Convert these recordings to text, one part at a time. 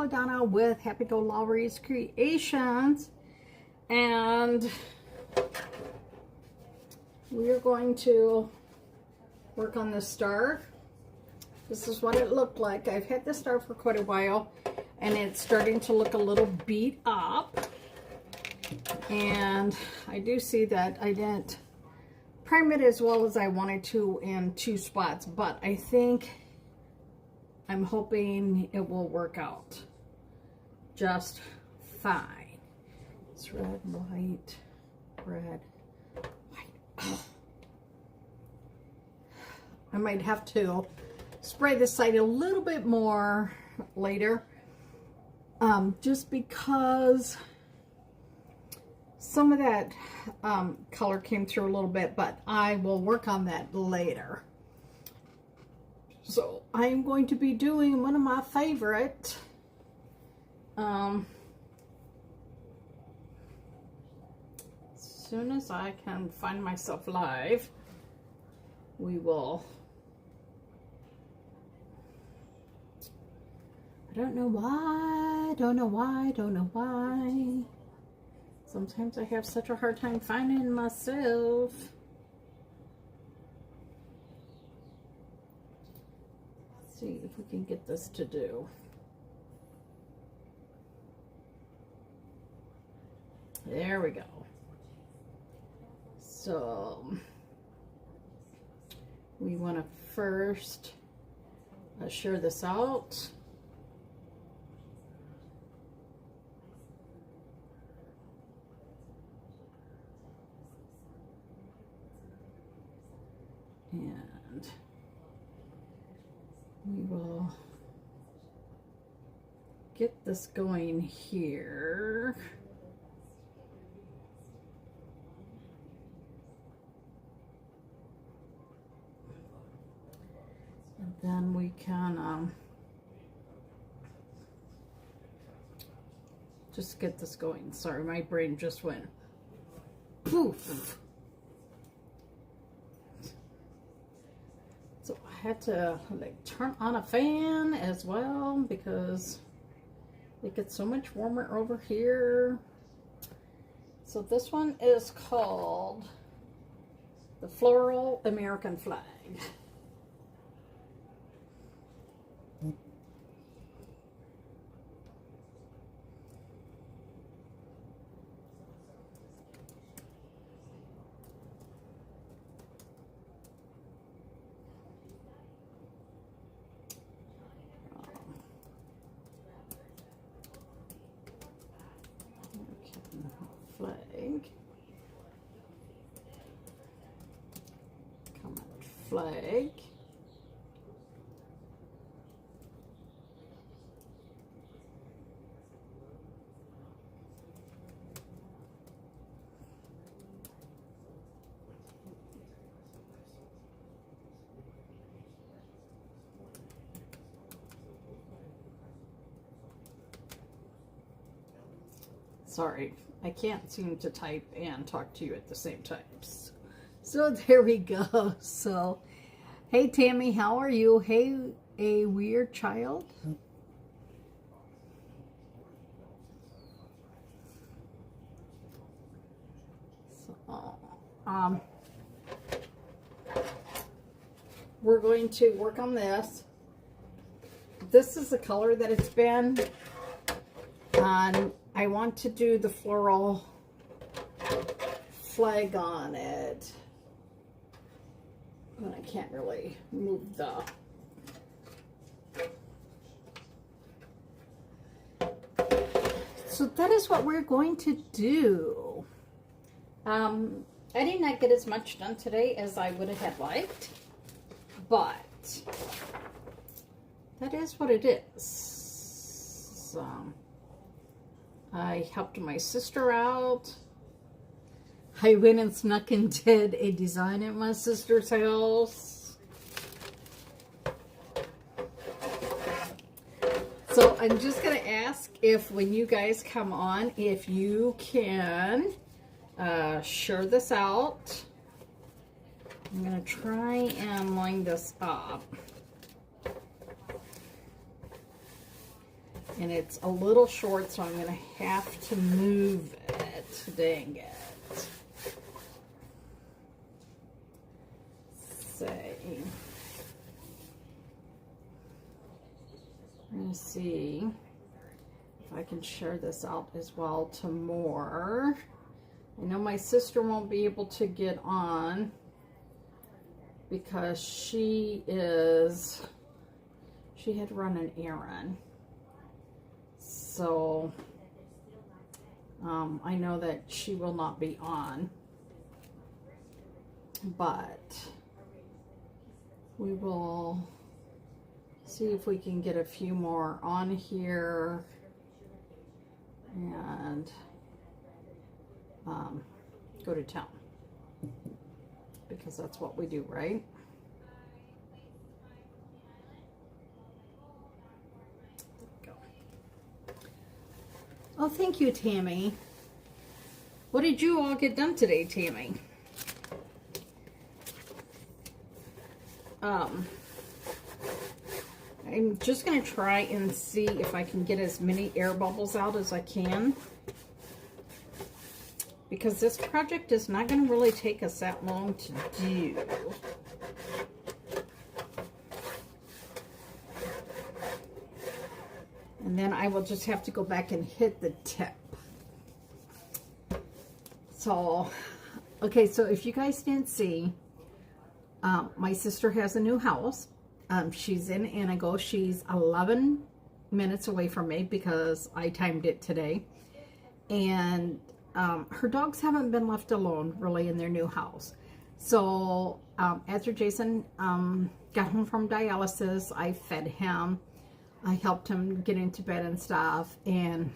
LaDonna with Happy-go-Lowery's Creations, and we're going to work on this star. This is what it looked like. I've had this star for quite a while, and it's starting to look a little beat up, and I do see that I didn't prime it as well as I wanted to in 2 spots, but I'm hoping it will work out just fine. It's red, white, red, white. Oh. I might have to spray this side a little bit more later, just because some of that color came through a little bit, but I will work on that later. So I'm going to be doing one of my favorite as soon as I can find myself live, we will. I don't know why, don't know why. Sometimes I have such a hard time finding myself. Let's see if we can get this to do. There we go. So we want to first share this out. And we will get this going here. And then we can just get this going. Sorry, my brain just went poof. So I had to like turn on a fan as well because it gets so much warmer over here. So this one is called the Floral American Flag. Flag, comment flag, sorry, I can't seem to type and talk to you at the same time. So there we go. So, hey Tammy, how are you? Hey, a weird child. So, we're going to work on this. This is the color that it's been on. I want to do the floral flag on it. And I can't really move the... So that is what we're going to do. I did not get as much done today as I would have liked, but that is what it is. I helped my sister out. I went and snuck and did a design at my sister's house. So I'm just going to ask if when you guys come on, if you can share this out. I'm going to try and line this up. And it's a little short, so I'm going to have to move it. Dang it. Say. Let me see if I can share this out as well to more. I know my sister won't be able to get on because she had run an errand. So I know that she will not be on, but we will see if we can get a few more on here and go to town, because that's what we do, right? There we go. Oh, thank you, Tammy. What did you all get done today, Tammy? I'm just going to try and see if I can get as many air bubbles out as I can, because this project is not going to really take us that long to do. And then I will just have to go back and hit the tip. So, okay, so if you guys didn't see, my sister has a new house. She's in Anago. She's 11 minutes away from me because I timed it today. And her dogs haven't been left alone really in their new house. So after Jason got home from dialysis, I fed him. I helped him get into bed and stuff. And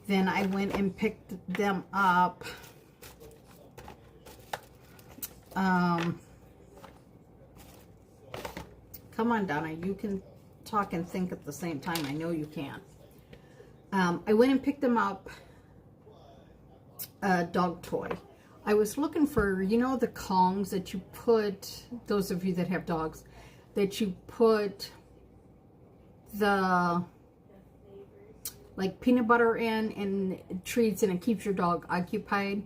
then I went and picked them up. Come on, Donna, you can talk and think at the same time. I know you can. I went and picked them up a dog toy. I was looking for, you know, the Kongs that you put, those of you that have dogs, that you put the, like, peanut butter in and treats, and it keeps your dog occupied.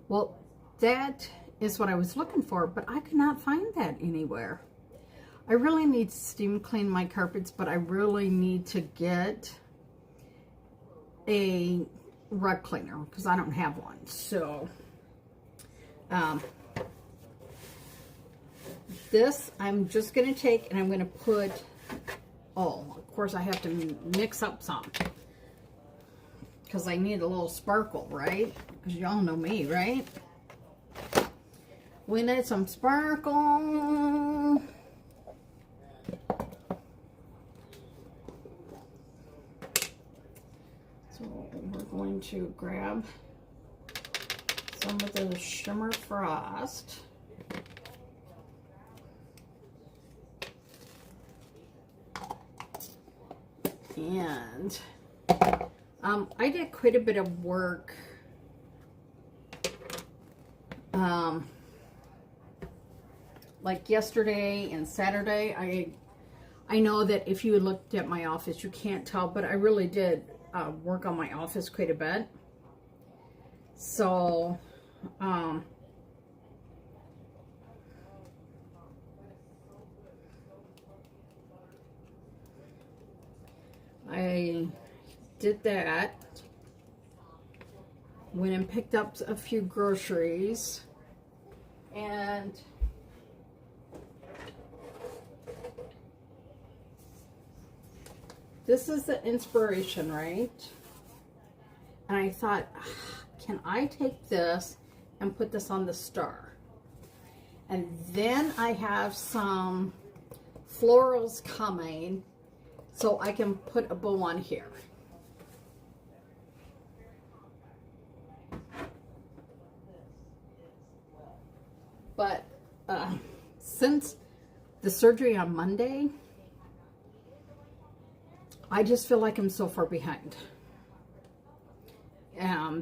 Well, that is what I was looking for, but I could not find that anywhere. I really need to steam clean my carpets, but I really need to get a rug cleaner because I don't have one. So, this I'm just going to take and I'm going to put, oh, of course I have to mix up some because I need a little sparkle, right? Because y'all know me, right? We need some sparkle. So we're going to grab some of the Shimmer Frost. And I did quite a bit of work like yesterday and Saturday. I know that if you looked at my office, you can't tell, but I really did work on my office quite a bit. So, I did that. Went and picked up a few groceries. And this is the inspiration, right? And I thought, can I take this and put this on the star? And then I have some florals coming, so I can put a bow on here. But since the surgery on Monday, I just feel like I'm so far behind.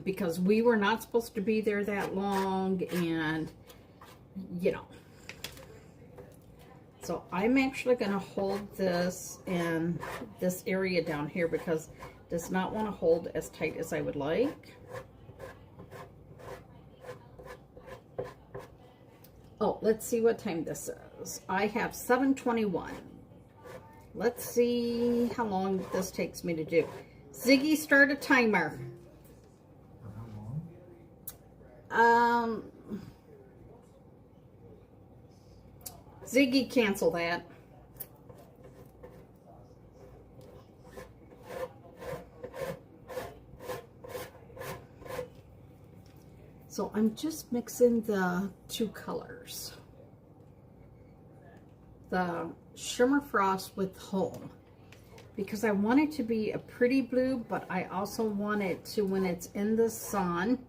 Because we were not supposed to be there that long, and, you know. So I'm actually going to hold this in this area down here because it does not want to hold as tight as I would like. Oh, let's see what time this is. I have 7:21. Let's see how long this takes me to do. Ziggy, start a timer. For how long? Ziggy, cancel that. So I'm just mixing the two colors. The Shimmer Frost with Home. Because I want it to be a pretty blue, but I also want it to, when it's in the sun,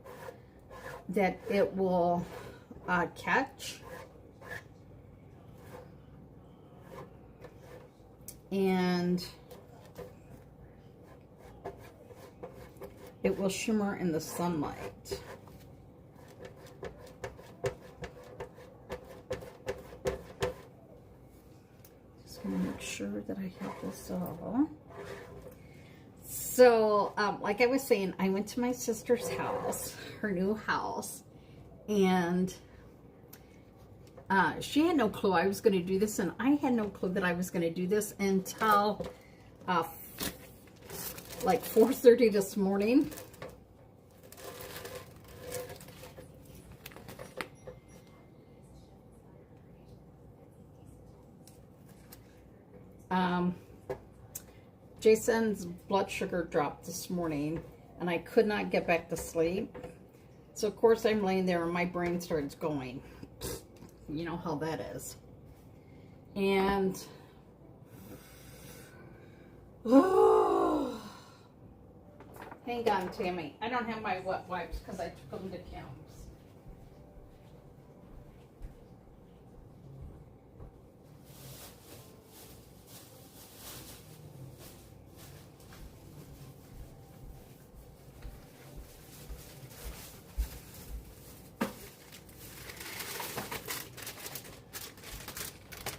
that it will catch. And it will shimmer in the sunlight. Just gonna make sure that I have this all. So, like I was saying, I went to my sister's house, her new house, and she had no clue I was going to do this, and I had no clue that I was going to do this until like 4:30 this morning. Jason's blood sugar dropped this morning, and I could not get back to sleep. So, of course, I'm laying there, and my brain starts going. You know how that is. And hang on, Tammy. I don't have my wet wipes because I took them to Kim's.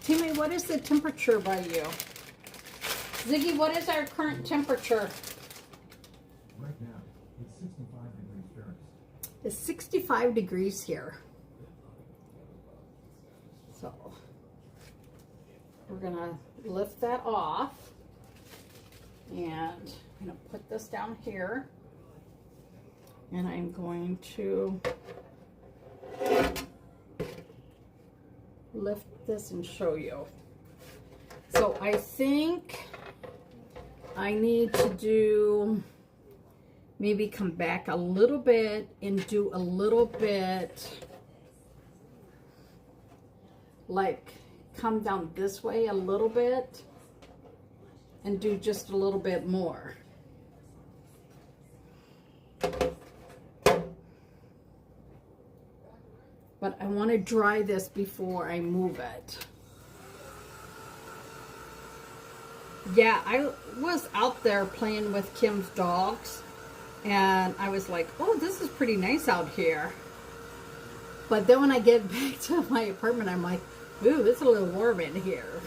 Timmy, what is the temperature by you? Ziggy, what is our current temperature? Right now, it's 65 degrees Fahrenheit. It's 65 degrees here. So, we're going to lift that off. And I'm going to put this down here. And I'm going to lift this and show you. So I think I need to do, maybe come back a little bit and do a little bit, like come down this way a little bit and do just a little bit more. But I want to dry this before I move it. Yeah, I was out there playing with Kim's dogs, and I was like, oh, this is pretty nice out here. But then when I get back to my apartment, I'm like, ooh, it's a little warm in here.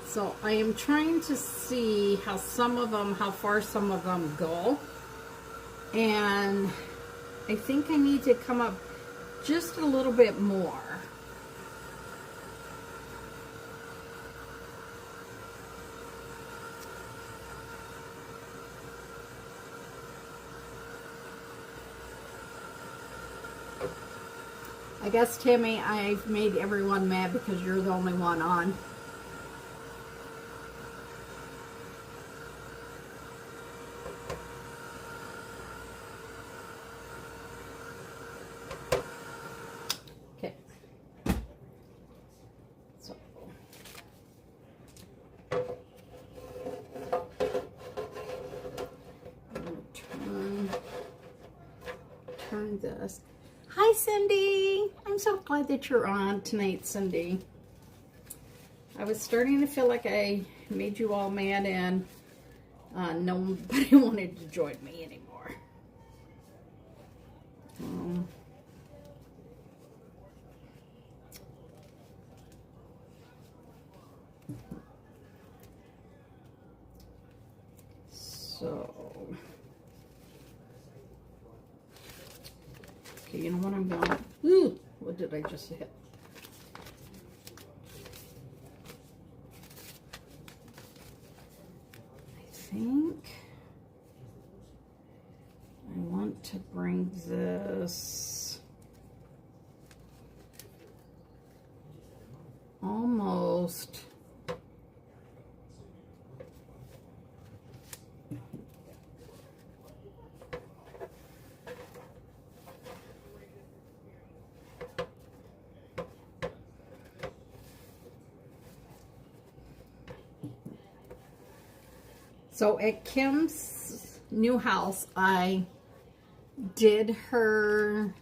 So I am trying to see how far some of them go. And I think I need to come up just a little bit more. I guess, Tammy, I've made everyone mad because you're the only one on. Turn this. Hi, Cindy. I'm so glad that you're on tonight, Cindy. I was starting to feel like I made you all mad and nobody wanted to join me anymore. Okay, you know what I'm going? Ooh, what did I just hit? I think I want to bring this almost so at Kim's new house, I did her,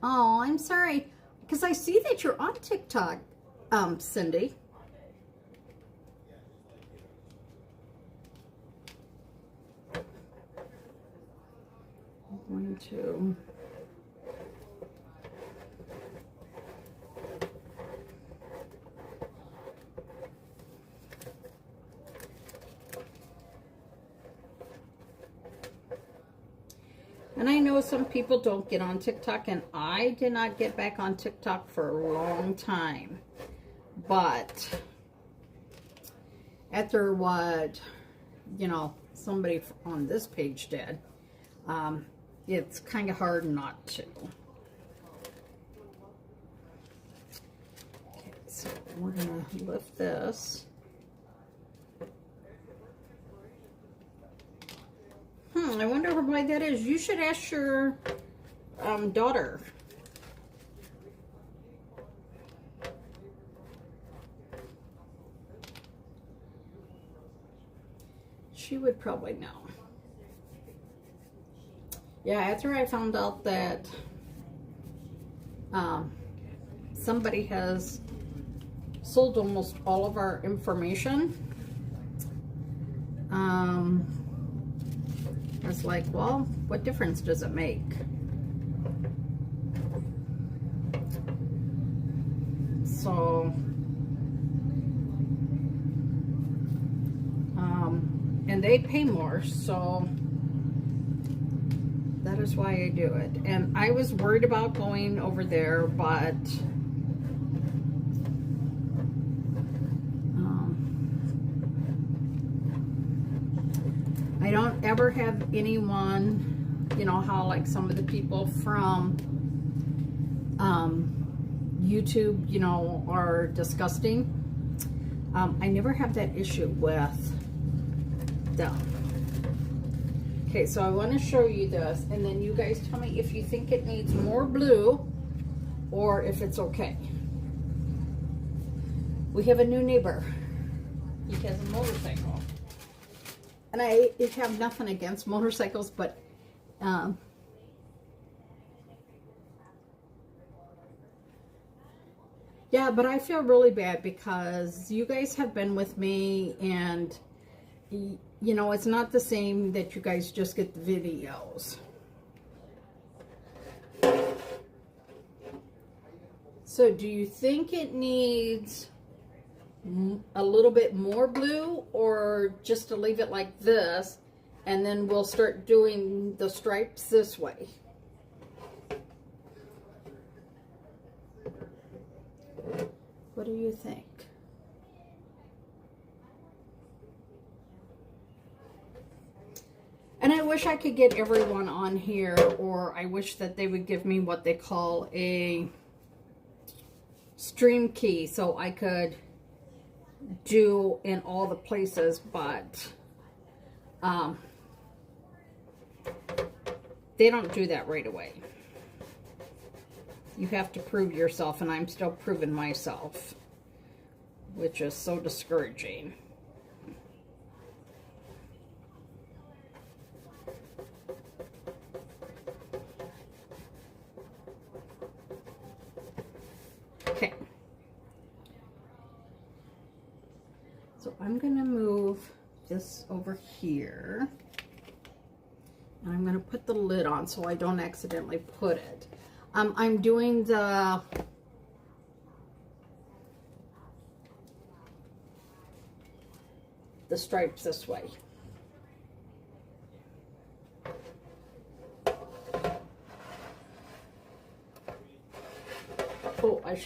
oh, I'm sorry, because I see that you're on TikTok, Cindy. I'm going to, and I know some people don't get on TikTok, and I did not get back on TikTok for a long time. But after what, you know, somebody on this page did, it's kind of hard not to. Okay, so we're going to lift this. I wonder why that is. You should ask your daughter. She would probably know. Yeah, after I found out that somebody has sold almost all of our information, I was like, well, what difference does it make? So, and they pay more, so that is why I do it. And I was worried about going over there, but I don't ever have anyone, you know, how like some of the people from YouTube, you know, are disgusting. I never have that issue with them. Okay, so I want to show you this, and then you guys tell me if you think it needs more blue or if it's okay. We have a new neighbor. He has a motorcycle. And I have nothing against motorcycles, but yeah, but I feel really bad because you guys have been with me, and you know, it's not the same that you guys just get the videos. So do you think it needs a little bit more blue, or just to leave it like this, and then we'll start doing the stripes this way? What do you think? And I wish I could get everyone on here, or I wish that they would give me what they call a stream key so I could do in all the places, but they don't do that right away. You have to prove yourself, and I'm still proving myself, which is so discouraging. Okay. So I'm going to move this over here, and I'm going to put the lid on so I don't accidentally put it. I'm doing the stripes this way.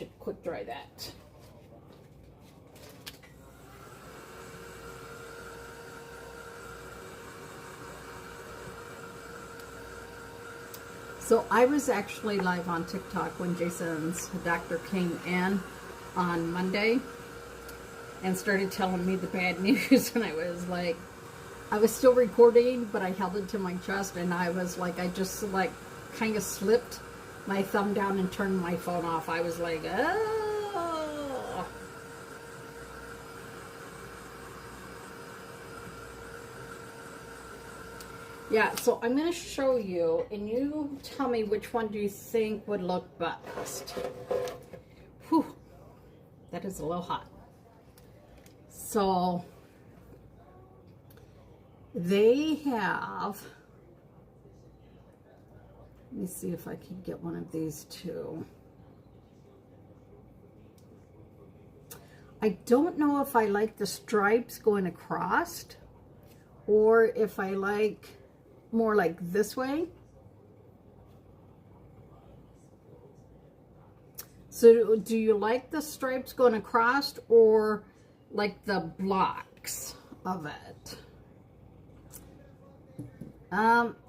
should quick dry that. So I was actually live on TikTok when Jason's doctor came in on Monday and started telling me the bad news, and I was like, I was still recording, but I held it to my chest, and I was like, I just like kind of slipped my thumb down and turned my phone off. I was like, oh. Yeah, so I'm going to show you, and you tell me which one do you think would look best. Whew, that is a little hot. So, they have, let me see if I can get one of these too. I don't know if I like the stripes going across, or if I like more like this way. So do you like the stripes going across, or like the blocks of it?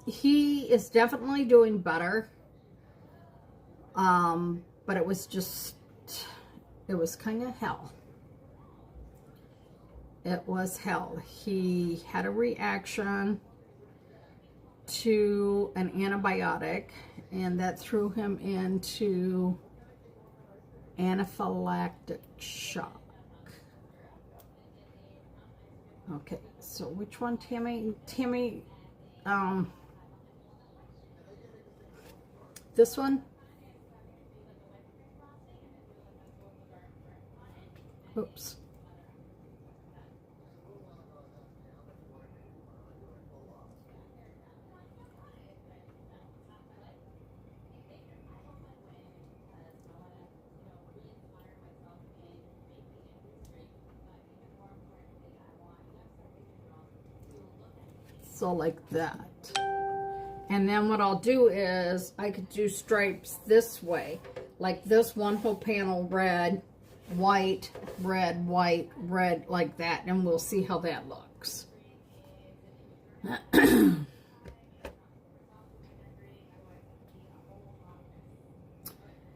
He is definitely doing better. But it was kind of hell. It was hell. He had a reaction to an antibiotic, and that threw him into anaphylactic shock. Okay, so which one, Tammy? Tammy, this one? Oops. So like that. And then what I'll do is I could do stripes this way, like this one whole panel red, white, red, white, red, like that, and we'll see how that looks.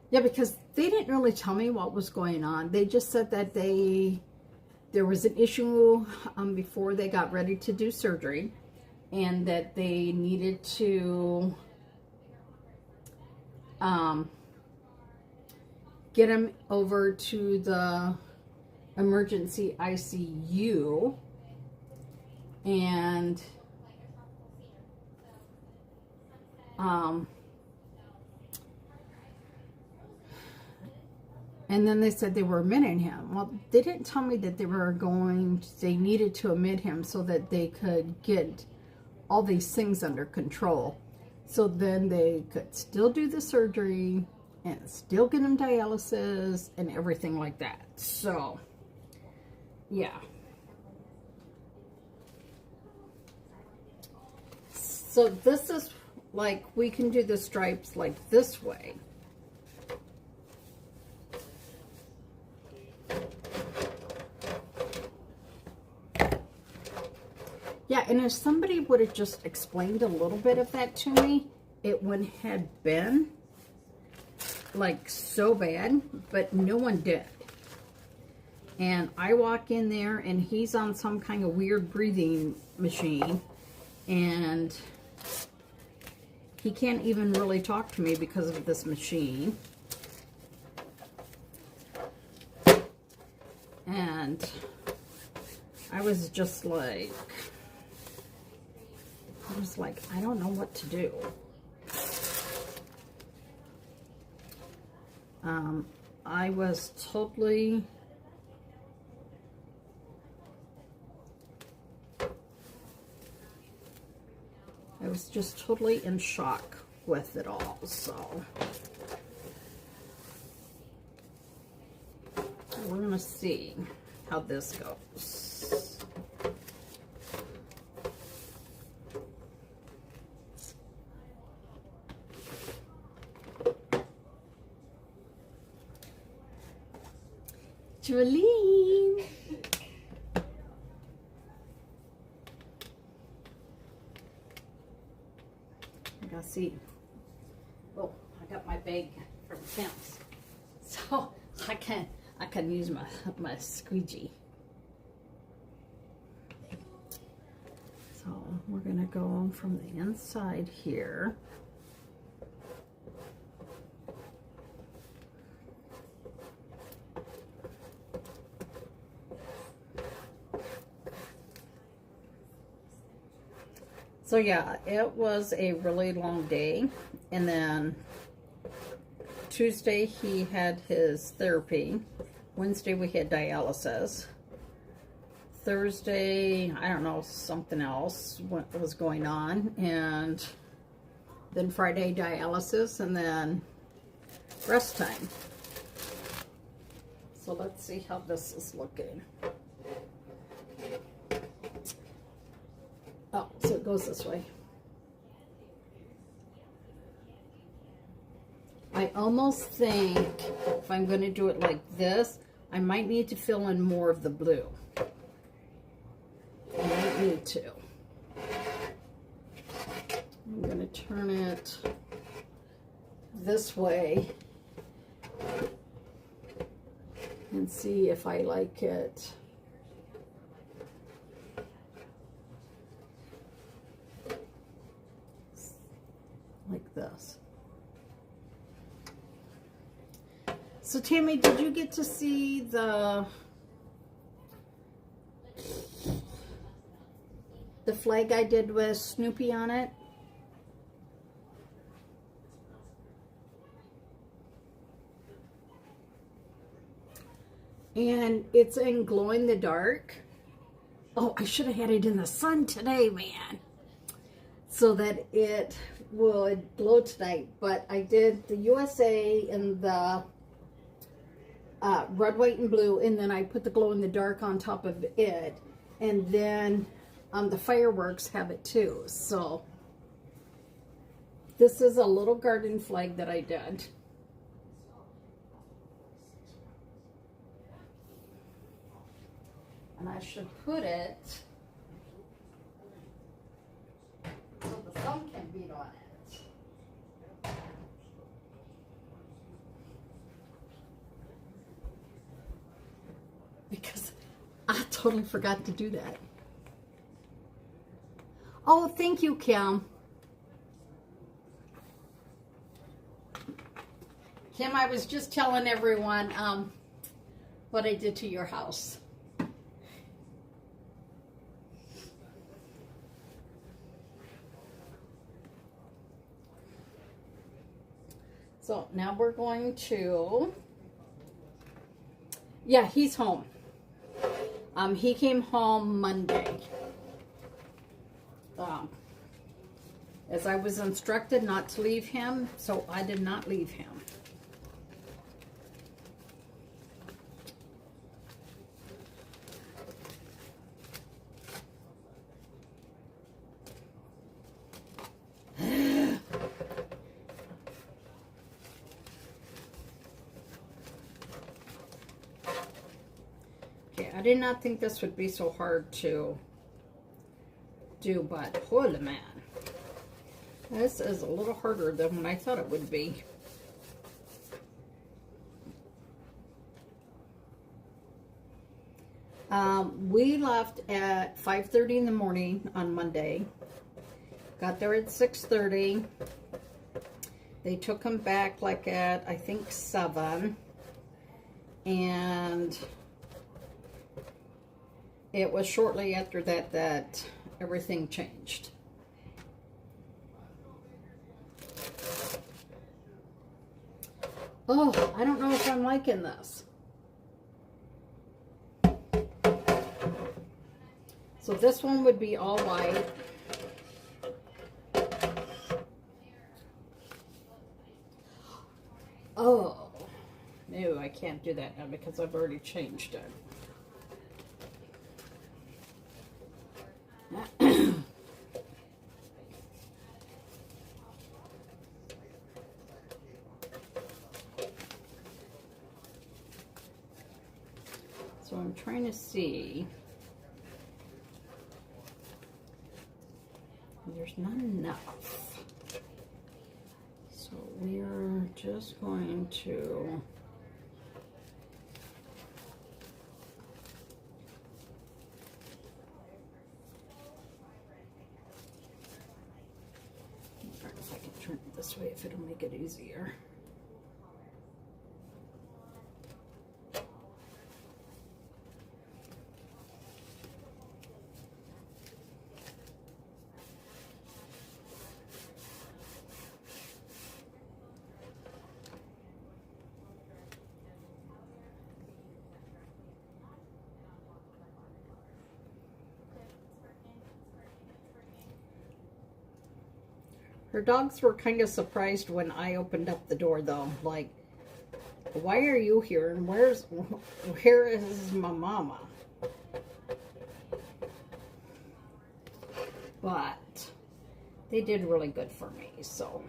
Yeah, because they didn't really tell me what was going on. They just said that there was an issue before they got ready to do surgery, and that they needed to get him over to the emergency ICU, and then they said they were admitting him. Well, they didn't tell me that they needed to admit him so that they could get all these things under control. So then they could still do the surgery and still get him dialysis and everything like that. So, yeah. So this is like, we can do the stripes like this way. Yeah, and if somebody would have just explained a little bit of that to me, it wouldn't have been like so bad, but no one did. And I walk in there and he's on some kind of weird breathing machine, and he can't even really talk to me because of this machine. And I was just like, I don't know what to do. I was totally just totally in shock with it all. So we're gonna see how this goes. Jolene. I gotta see. Oh, I got my bag from Tim's, so I can use my squeegee. So we're gonna go from the inside here. So yeah, it was a really long day, and then Tuesday he had his therapy. Wednesday we had dialysis. Thursday, I don't know, something else was going on, and then Friday dialysis, and then rest time. So let's see how this is looking. Oh, so it goes this way. I almost think if I'm going to do it like this, I might need to fill in more of the blue. I might need to. I'm going to turn it this way and see if I like it. Like this. So Tammy, did you get to see the flag I did with Snoopy on it? And it's in glow in the dark. Oh, I should have had it in the sun today, man, so that it would glow tonight. But I did the USA and the red, white, and blue, and then I put the glow in the dark on top of it, and then the fireworks have it too. So this is a little garden flag that I did. And I should put it so the sun can beat on it. Because I totally forgot to do that. Oh, thank you, Kim. Kim, I was just telling everyone what I did to your house. So now we're going to, yeah, he's home. He came home Monday. As I was instructed not to leave him, so I did not leave him. I did not think this would be so hard to do, but holy man, this is a little harder than what I thought it would be. We left at 5:30 in the morning on Monday. Got there at 6:30. They took him back like at, I think, 7. And it was shortly after that that everything changed. Oh, I don't know if I'm liking this. So this one would be all white. Oh, no, I can't do that now because I've already changed it. So I'm trying to see. There's not enough. So we are just going to if I can turn it this way, if it'll make it easier. Her dogs were kind of surprised when I opened up the door, though. Like, why are you here? And where is my mama? But they did really good for me, so.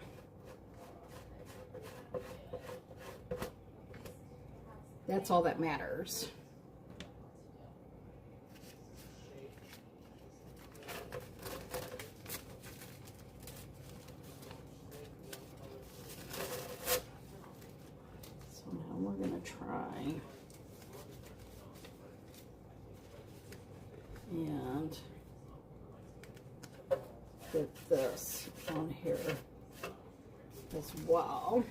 That's all that matters. Try and get this on here as well.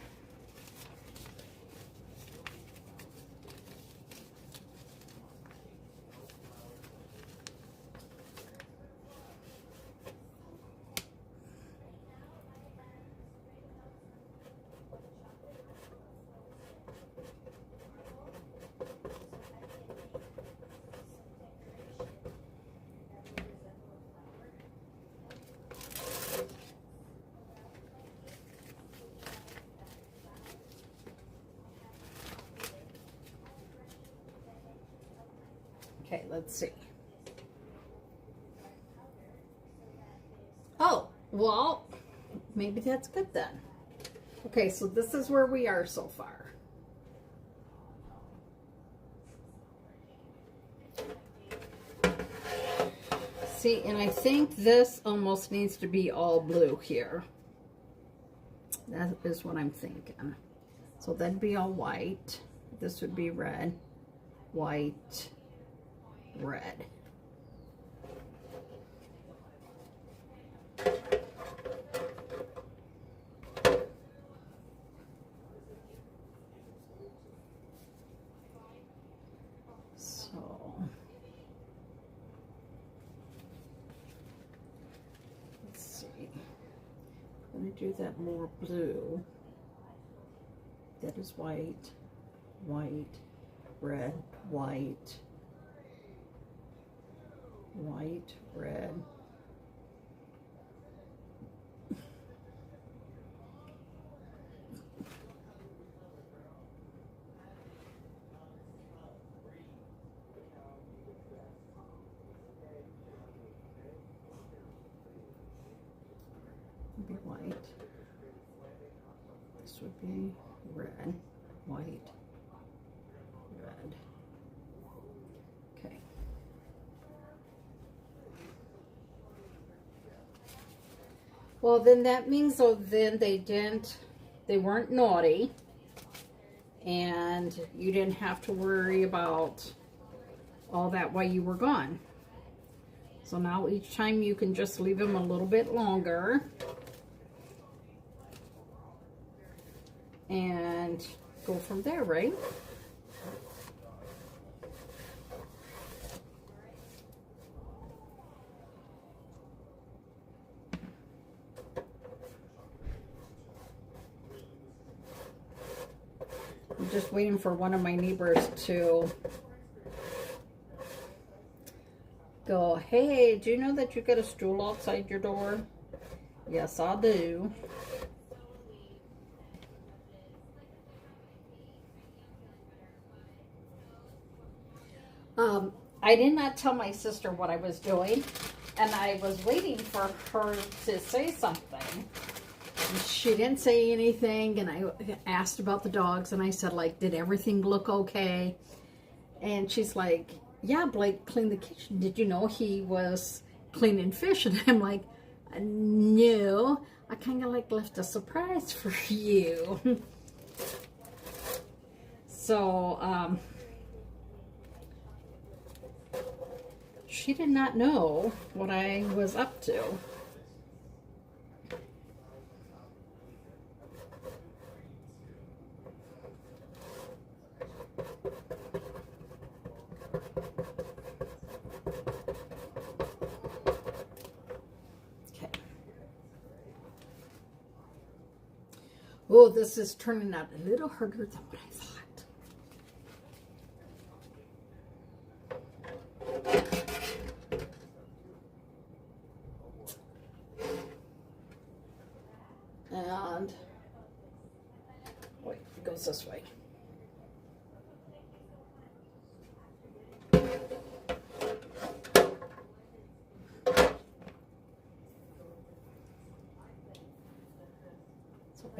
Okay, let's see. Oh, well, maybe that's good then. Okay, so this is where we are so far. See, and I think this almost needs to be all blue here. That is what I'm thinking. So that'd be all white. This would be red, white, red. So let's see. I'm going to do that more blue. That is white, white, red, white, white, red. Be white. This would be red, white, red. Okay. Well, then that means, so then they weren't naughty, and you didn't have to worry about all that while you were gone. So now each time you can just leave them a little bit longer and go from there, right? I'm just waiting for one of my neighbors to go, hey, do you know that you got a stool outside your door? Yes, I do. I did not tell my sister what I was doing, and I was waiting for her to say something. And she didn't say anything, and I asked about the dogs, and I said, like, did everything look okay? And she's like, yeah, Blake cleaned the kitchen. Did you know he was cleaning fish? And I'm like, no, I kind of like left a surprise for you. So, she did not know what I was up to. Oh, this is turning out a little harder than what I thought. And, wait, it goes this way.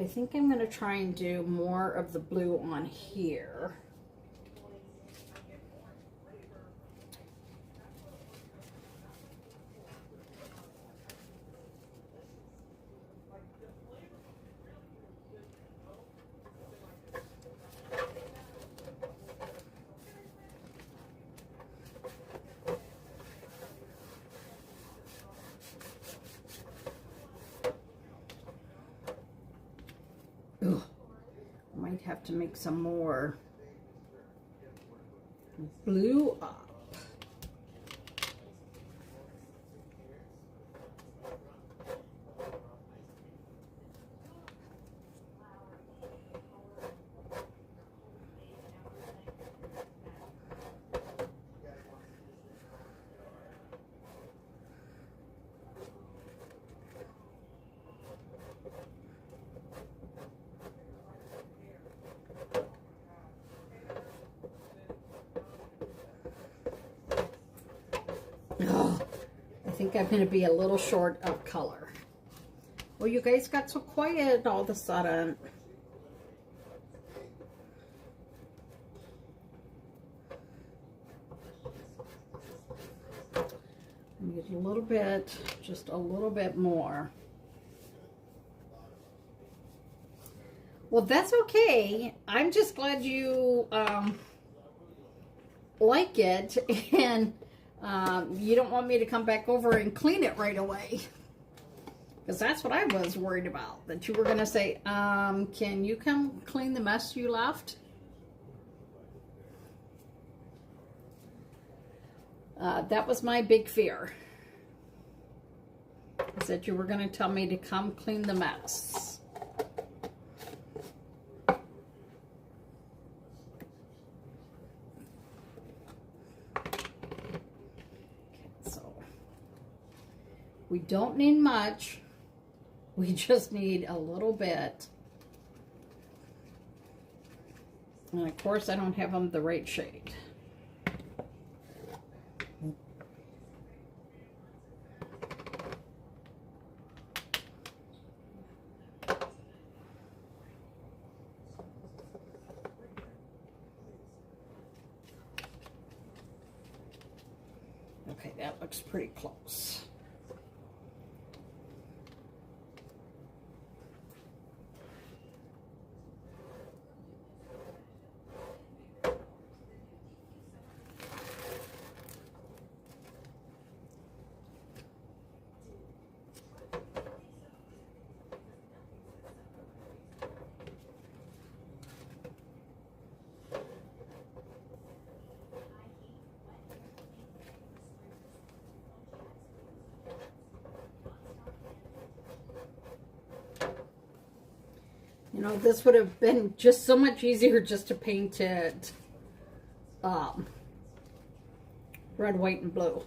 I think I'm going to try and do more of the blue on here. Ugh. Might have to make some more blue up. Oh, I think I'm going to be a little short of color. Well, you guys got so quiet all of a sudden. Get a little bit, just a little bit more. Well, that's okay. I'm just glad you like it, and you don't want me to come back over and clean it right away. Because that's what I was worried about. That you were going to say, can you come clean the mess you left? That was my big fear. Is that you were going to tell me to come clean the mess. We don't need much. We just need a little bit. And of course, I don't have them the right shade. Okay, that looks pretty close. You know, this would have been just so much easier just to paint it red, white, and blue.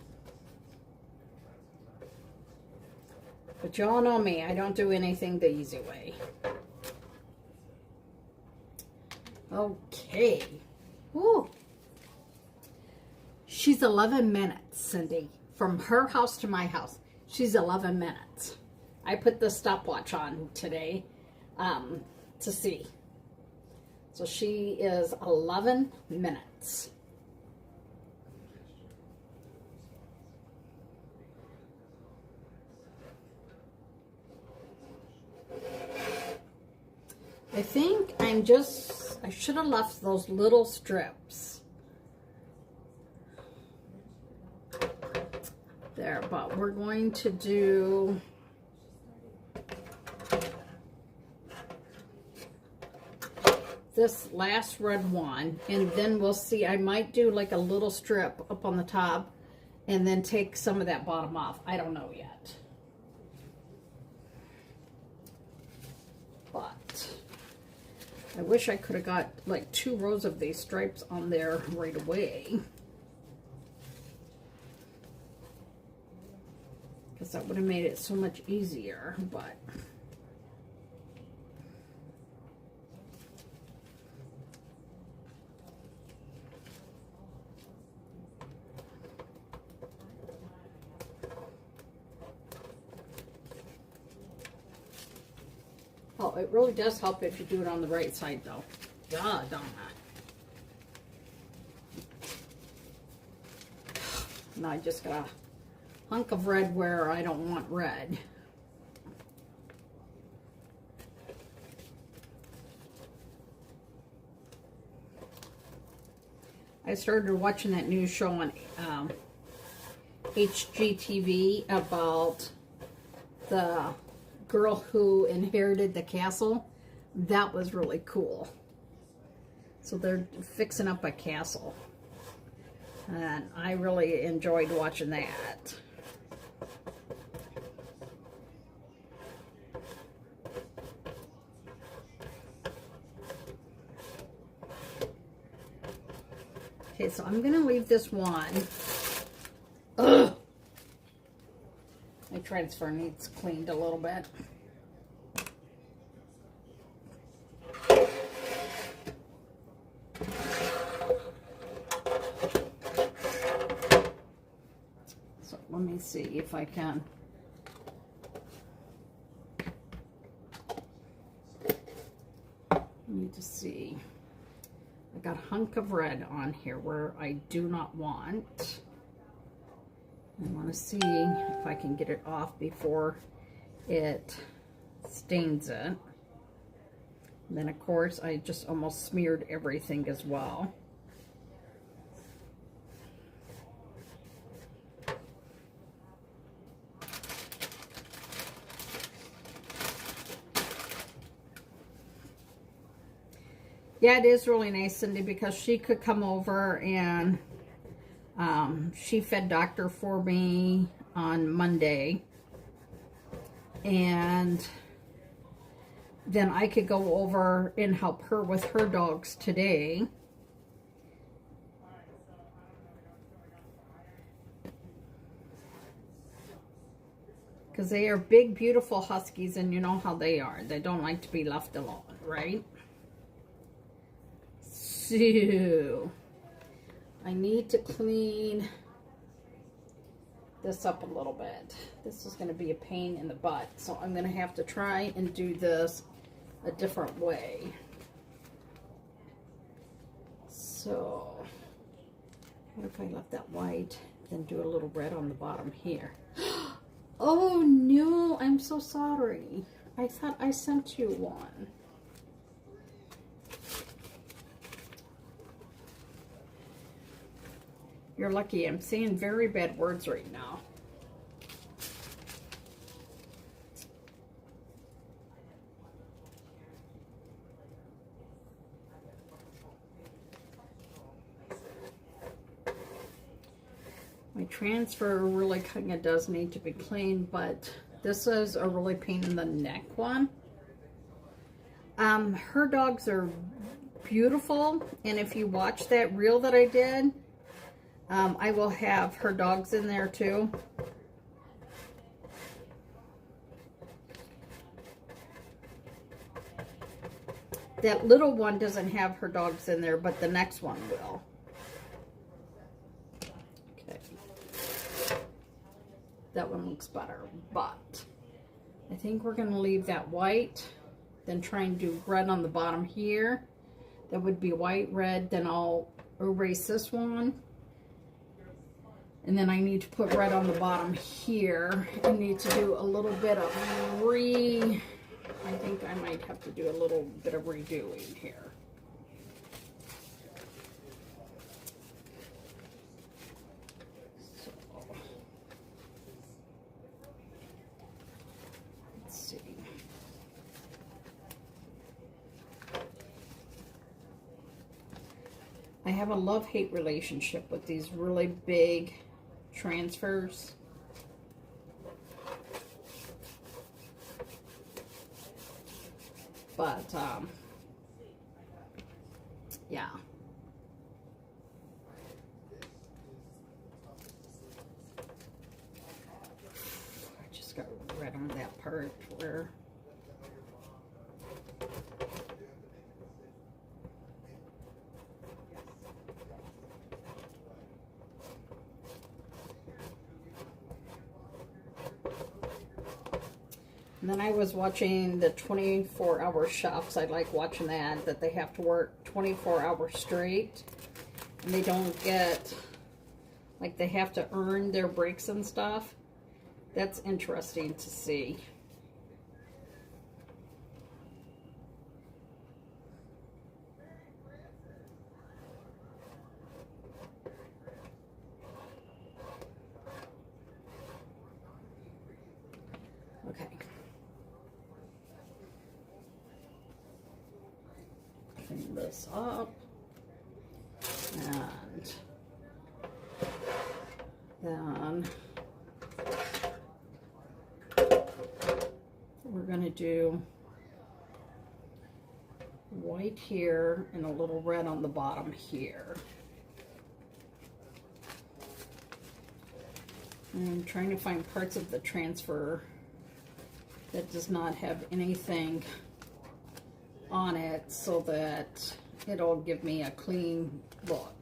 But y'all know me, I don't do anything the easy way. Okay. Woo. She's 11 minutes, Cindy. From her house to my house. She's 11 minutes. I put the stopwatch on today to see. So she is 11 minutes. I think I should have left those little strips there, but we're going to do this last red one, and then we'll see. I might do like a little strip up on the top and then take some of that bottom off. I don't know yet. But I wish I could have got like 2 rows of these stripes on there right away, because that would have made it so much easier. But oh, it really does help if you do it on the right side, though. God, don't I? Now I just got a hunk of red where I don't want red. I started watching that new show on HGTV about the girl who inherited the castle. That was really cool. So they're fixing up a castle, and I really enjoyed watching that. Okay, so I'm gonna leave this one. Ugh. My transfer needs cleaned a little bit. So let me see if I can. I need to see. I got a hunk of red on here where I do not want. I want to see if I can get it off before it stains it. And then, of course, I just almost smeared everything as well. Yeah, it is really nice, Cindy, because she could come over and she fed Doctor for me on Monday, and then I could go over and help her with her dogs today. Because they are big, beautiful huskies, and you know how they are. They don't like to be left alone, right? So I need to clean this up a little bit. This is going to be a pain in the butt, so I'm going to have to try and do this a different way. So what if I left that white, then do a little red on the bottom here? Oh no, I'm so sorry. I thought I sent you one. You're lucky. I'm saying very bad words right now. My transfer really kind of does need to be cleaned, but this is a really pain in the neck one. Her dogs are beautiful, and if you watch that reel that I did, I will have her dogs in there too. That little one doesn't have her dogs in there, but the next one will. Okay. That one looks better, but I think we're going to leave that white, then try and do red on the bottom here. That would be white, red, then I'll erase this one. And then I need to put red on the bottom here. I need to do a little bit of I I think I might have to do a little bit of redoing here. So, let's see. I have a love-hate relationship with these really big transfers. But, yeah. I just got red on that part where... And then I was watching the 24-hour shops. I like watching that they have to work 24 hours straight. And they don't get, like they have to earn their breaks and stuff. That's interesting to see. Okay. Clean this up. And then we're going to do white here and a little red on the bottom here. I'm trying to find parts of the transfer that does not have anything on it so that it'll give me a clean look.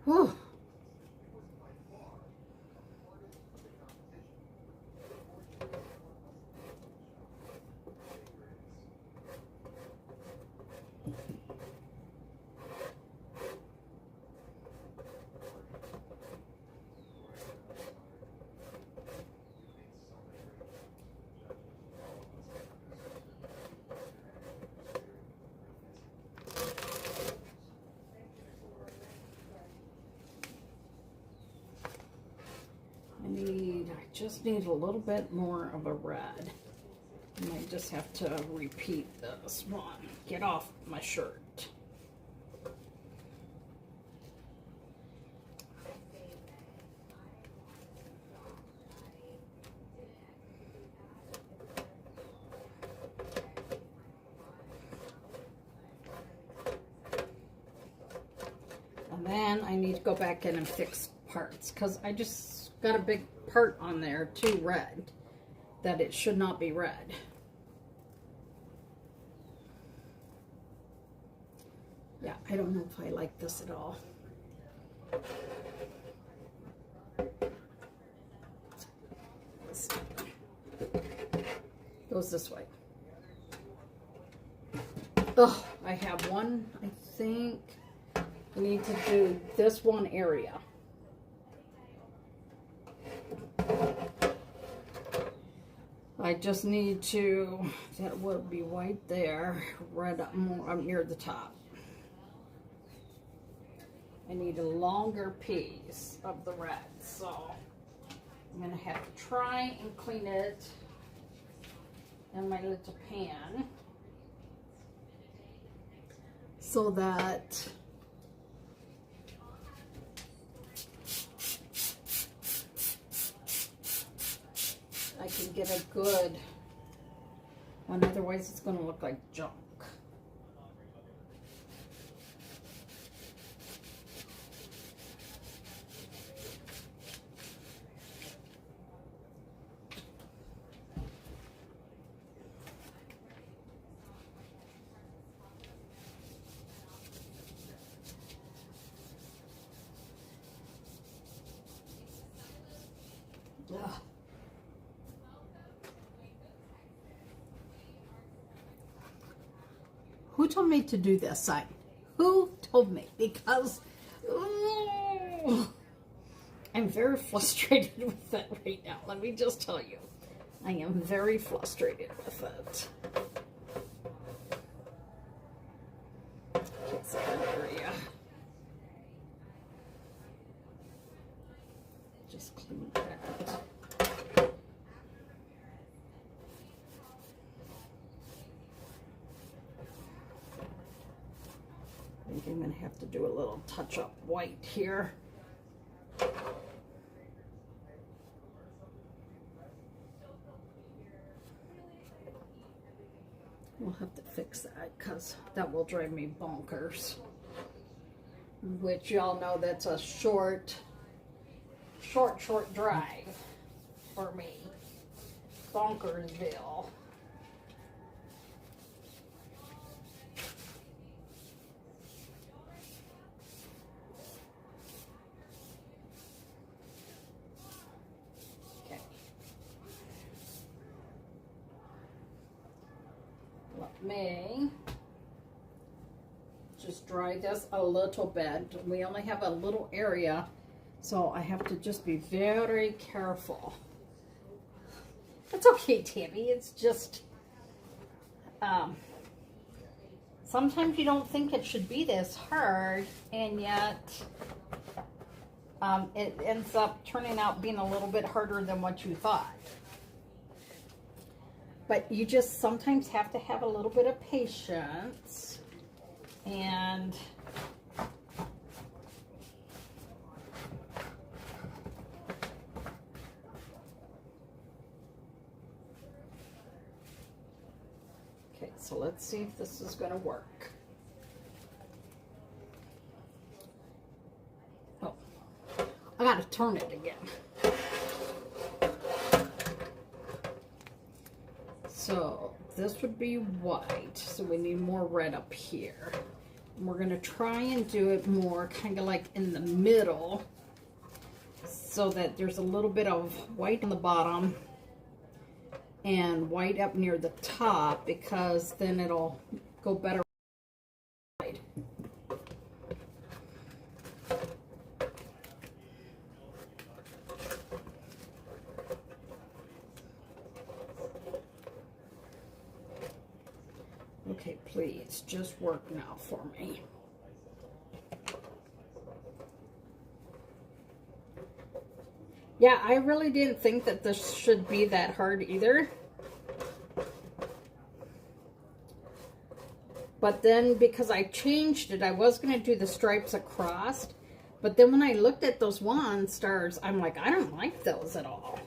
Whew. I just need a little bit more of a red. I might just have to repeat this one. Get off my shirt. And then I need to go back in and fix parts because I just got a big part on there too red that it should not be red. Yeah, I don't know if I like this at all. Goes this way. Oh, I have one. I think I need to do this one area. I just need to, that would be white there, red up more up near the top. I need a longer piece of the red, so I'm going to have to try and clean it in my little pan so that I can get a good one, otherwise it's going to look like junk. Ugh. Who told me to do this sign? Who told me? Because I'm very frustrated with it right now. Let me just tell you. I am very frustrated with it. It's that area. Just clean that. I think I'm going to have to do a little touch-up white here. We'll have to fix that because that will drive me bonkers. Which y'all know that's a short drive for me. Bonkersville. Okay. Let me just dry this a little bit. We only have a little area, so I have to just be very careful. It's okay, Tammy. It's just sometimes you don't think it should be this hard, and yet it ends up turning out being a little bit harder than what you thought. But you just sometimes have to have a little bit of patience. And okay, so let's see if this is going to work. Oh, I got to turn it again. So this would be white, so we need more red up here. And we're going to try and do it more kind of like in the middle so that there's a little bit of white on the bottom and white up near the top, because then it'll go better. Okay, please, just work now for me. Yeah, I really didn't think that this should be that hard either. But then, because I changed it, I was going to do the stripes across. But then when I looked at those wand stars, I'm like, I don't like those at all.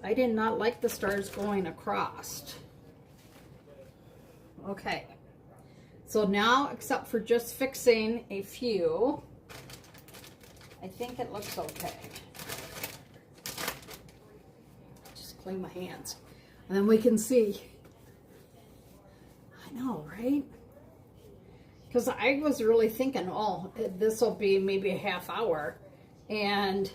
I did not like the stars going across. Okay. So now, except for just fixing a few, I think it looks okay. Just clean my hands. And then we can see. I know, right? Because I was really thinking, oh, this will be maybe a half hour. And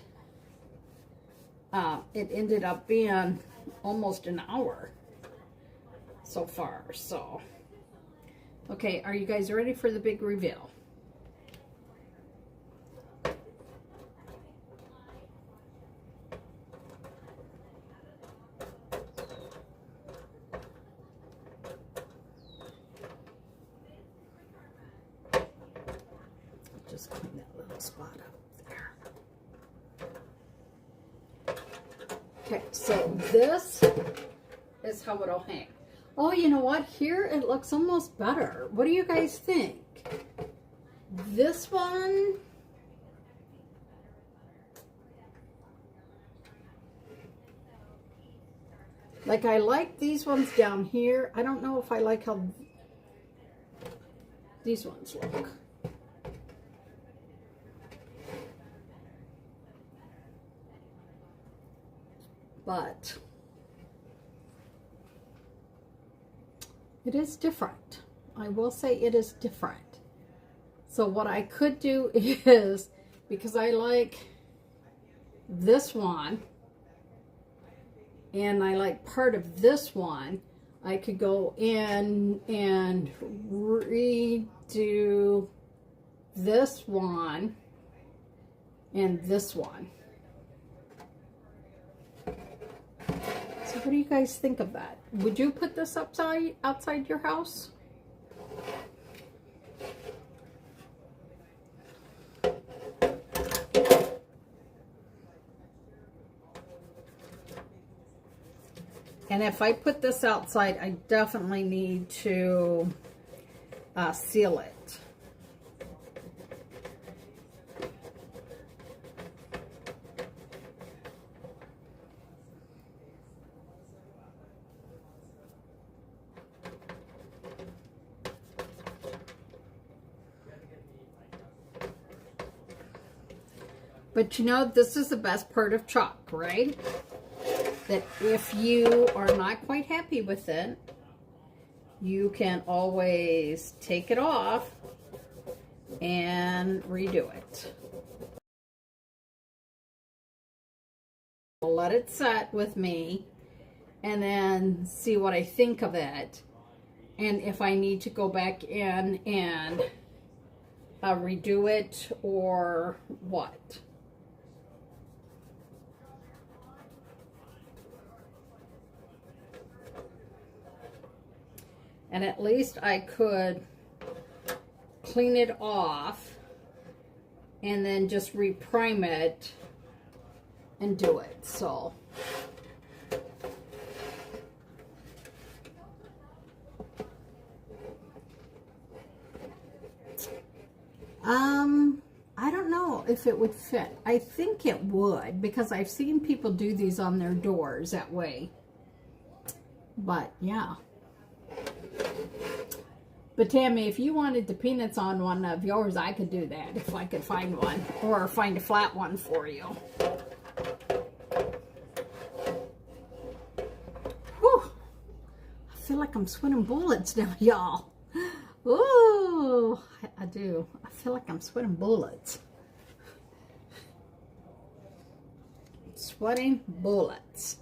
it ended up being almost an hour so far. So, okay, are you guys ready for the big reveal? Just clean that little spot up there. Okay, so this is how it'll hang. Oh, you know what? Here it looks almost better. What do you guys think? This one, like, I like these ones down here. I don't know if I like how these ones look. But it is different. I will say it is different. So what I could do is because I like this one and I like part of this one, I could go in and redo this one and this one. So what do you guys think of that? Would you put this outside your house? And if I put this outside, I definitely need to seal it. But you know, this is the best part of chalk, right? That if you are not quite happy with it, you can always take it off and redo it. I'll let it set with me and then see what I think of it, and if I need to go back in and redo it or what. And at least I could clean it off and then just reprime it and do it. So I don't know if it would fit. I think it would, because I've seen people do these on their doors that way. But yeah. But Tammy, if you wanted the peanuts on one of yours, I could do that if I could find one, or find a flat one for you. Whew. I feel like I'm sweating bullets now, y'all. Ooh, I do. I feel like I'm sweating bullets. Sweating bullets.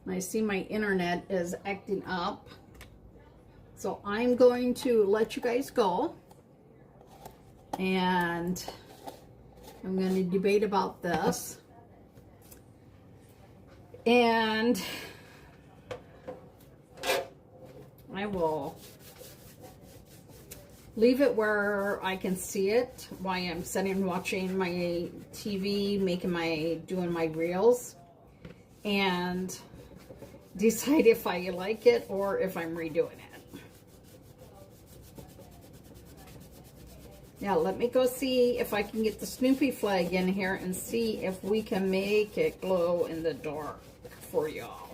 I see my internet is acting up. So I'm going to let you guys go. And I'm going to debate about this. And I will leave it where I can see it while I'm sitting watching my TV, doing my reels, and decide if I like it or if I'm redoing it. Now let me go see if I can get the Snoopy flag in here and see if we can make it glow in the dark for y'all.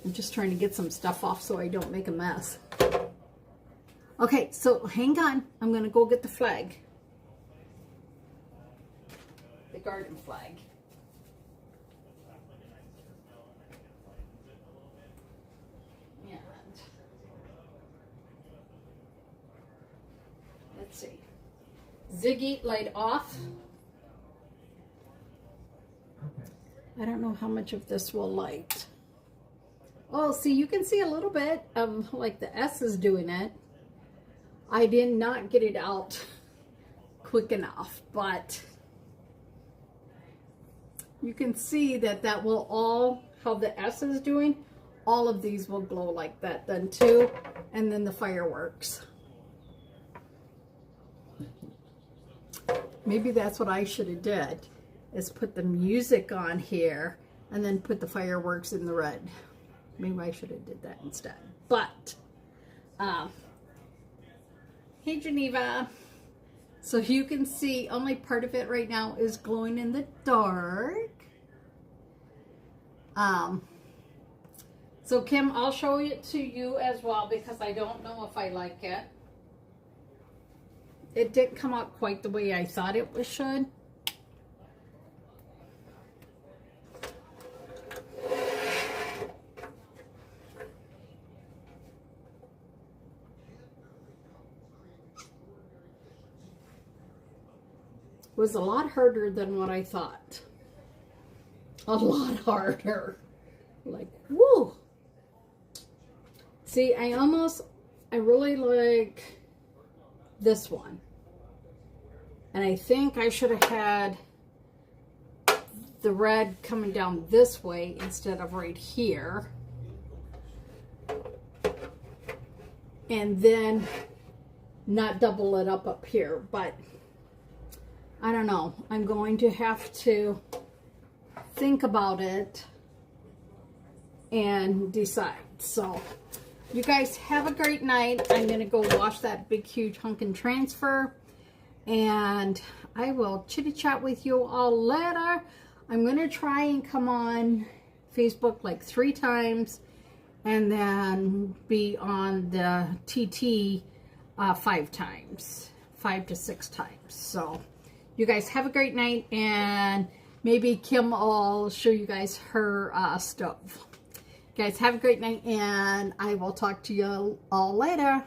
I'm just trying to get some stuff off so I don't make a mess. Okay, so hang on. I'm going to go get the flag. The garden flag. And let's see. Ziggy light off. I don't know how much of this will light. Oh, see, you can see a little bit of like the S is doing it. I did not get it out quick enough, but you can see that that will all, how the S is doing, all of these will glow like that then too, and then the fireworks. Maybe that's what I should have did, is put the music on here and then put the fireworks in the red. Maybe I should have did that instead. But, hey Geneva. So you can see only part of it right now is glowing in the dark. So Kim, I'll show it to you as well because I don't know if I like it. It didn't come out quite the way I thought it should. was a lot harder than what I thought. A lot harder. Like, woo! See, I really like this one. And I think I should have had the red coming down this way instead of right here. And then not double it up here. But I don't know. I'm going to have to think about it and decide. So you guys have a great night. I'm going to go wash that big huge hunkin' transfer, and I will chitty chat with you all later. I'm going to try and come on Facebook like 3 times and then be on the TT 5 times, 5 to 6 times. So you guys have a great night, and maybe Kim will show you guys her stove. You guys have a great night, and I will talk to you all later.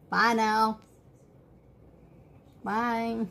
Bye now. Bye.